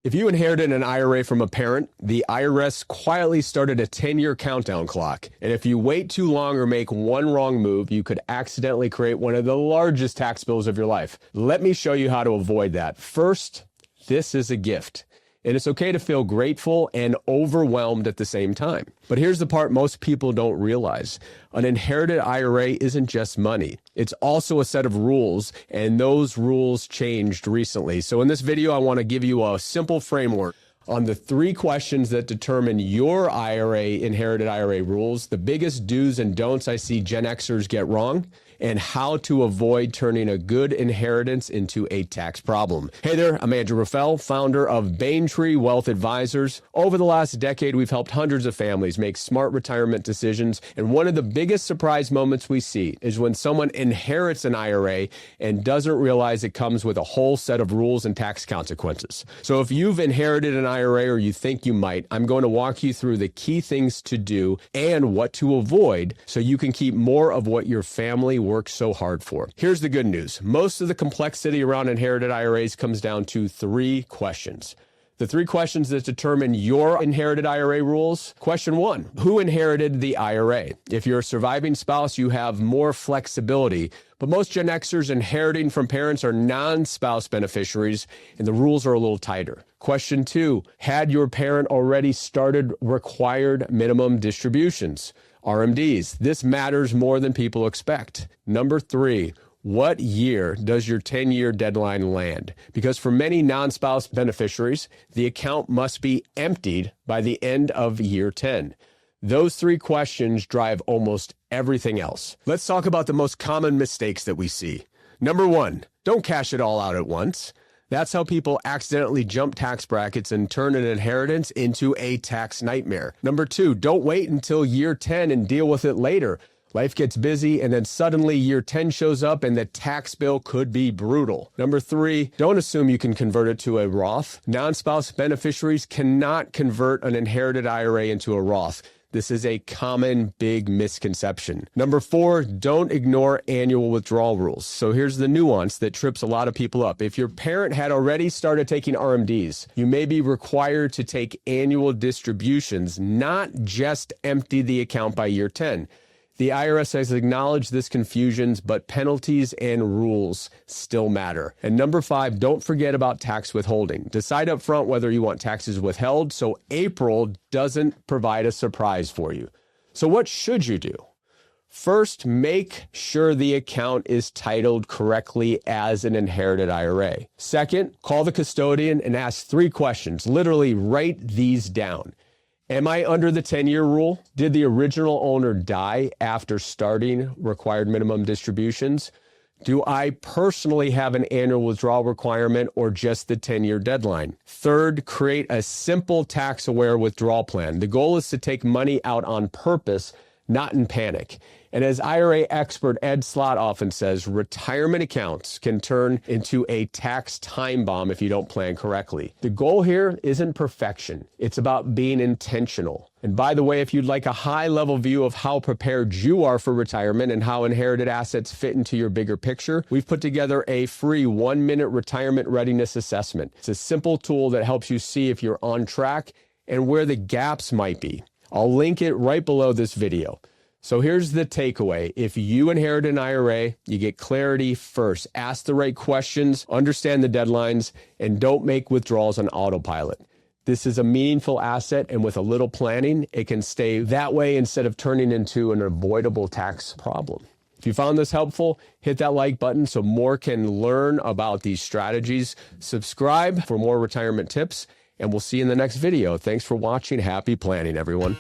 If you inherited an IRA from a parent, the IRS quietly started a 10-year countdown clock. And if you wait too long or make one wrong move, you could accidentally create one of the largest tax bills of your life. Let me show you how to avoid that. First, this is a gift. And it's okay to feel grateful and overwhelmed at the same time. But here's the part most people don't realize. An inherited IRA isn't just money. It's also a set of rules, and those rules changed recently. So in this video, I want to give you a simple framework on the 3 questions that determine your inherited IRA rules, the biggest do's and don'ts I see Gen Xers get wrong, and how to avoid turning a good inheritance into a tax problem. Hey there, I'm Andrew Rafal, founder of Bayntree Wealth Advisors. Over the last decade, we've helped hundreds of families make smart retirement decisions, and one of the biggest surprise moments we see is when someone inherits an IRA and doesn't realize it comes with a whole set of rules and tax consequences. So if you've inherited an IRA or you think you might, I'm going to walk you through the key things to do and what to avoid so you can keep more of what your family works so hard for. Here's the good news. Most of the complexity around inherited IRAs comes down to 3 questions. The 3 questions that determine your inherited IRA rules. Question 1, who inherited the IRA? If you're a surviving spouse, you have more flexibility, but most Gen Xers inheriting from parents are non-spouse beneficiaries, and the rules are a little tighter. Question 2, had your parent already started required minimum distributions? RMDs. This matters more than people expect. Number 3, what year does your 10-year deadline land? Because for many non-spouse beneficiaries, the account must be emptied by the end of year 10. Those 3 questions drive almost everything else. Let's talk about the most common mistakes that we see. Number 1, don't cash it all out at once. That's how people accidentally jump tax brackets and turn an inheritance into a tax nightmare. Number 2, don't wait until year 10 and deal with it later. Life gets busy and then suddenly year 10 shows up and the tax bill could be brutal. Number 3, don't assume you can convert it to a Roth. Non-spouse beneficiaries cannot convert an inherited IRA into a Roth. This is a common big misconception. Number 4, don't ignore annual withdrawal rules. So here's the nuance that trips a lot of people up. If your parent had already started taking RMDs, you may be required to take annual distributions, not just empty the account by year 10. The IRS has acknowledged this confusion, but penalties and rules still matter. And number 5, don't forget about tax withholding. Decide up front whether you want taxes withheld so April doesn't provide a surprise for you. So what should you do? First, make sure the account is titled correctly as an inherited IRA. Second, call the custodian and ask 3 questions. Literally write these down. Am I under the 10-year rule? Did the original owner die after starting required minimum distributions? Do I personally have an annual withdrawal requirement or just the 10-year deadline? Third, create a simple tax-aware withdrawal plan. The goal is to take money out on purpose, not in panic. And as IRA expert Ed Slott often says, retirement accounts can turn into a tax time bomb if you don't plan correctly. The goal here isn't perfection. It's about being intentional. And by the way, if you'd like a high-level view of how prepared you are for retirement and how inherited assets fit into your bigger picture, we've put together a free 1-minute retirement readiness assessment. It's a simple tool that helps you see if you're on track and where the gaps might be. I'll link it right below this video. So here's the takeaway. If you inherit an IRA, you get clarity first. Ask the right questions, understand the deadlines, and don't make withdrawals on autopilot. This is a meaningful asset, and with a little planning, it can stay that way instead of turning into an avoidable tax problem. If you found this helpful, hit that like button so more can learn about these strategies. Subscribe for more retirement tips, and we'll see you in the next video. Thanks for watching. Happy planning, everyone.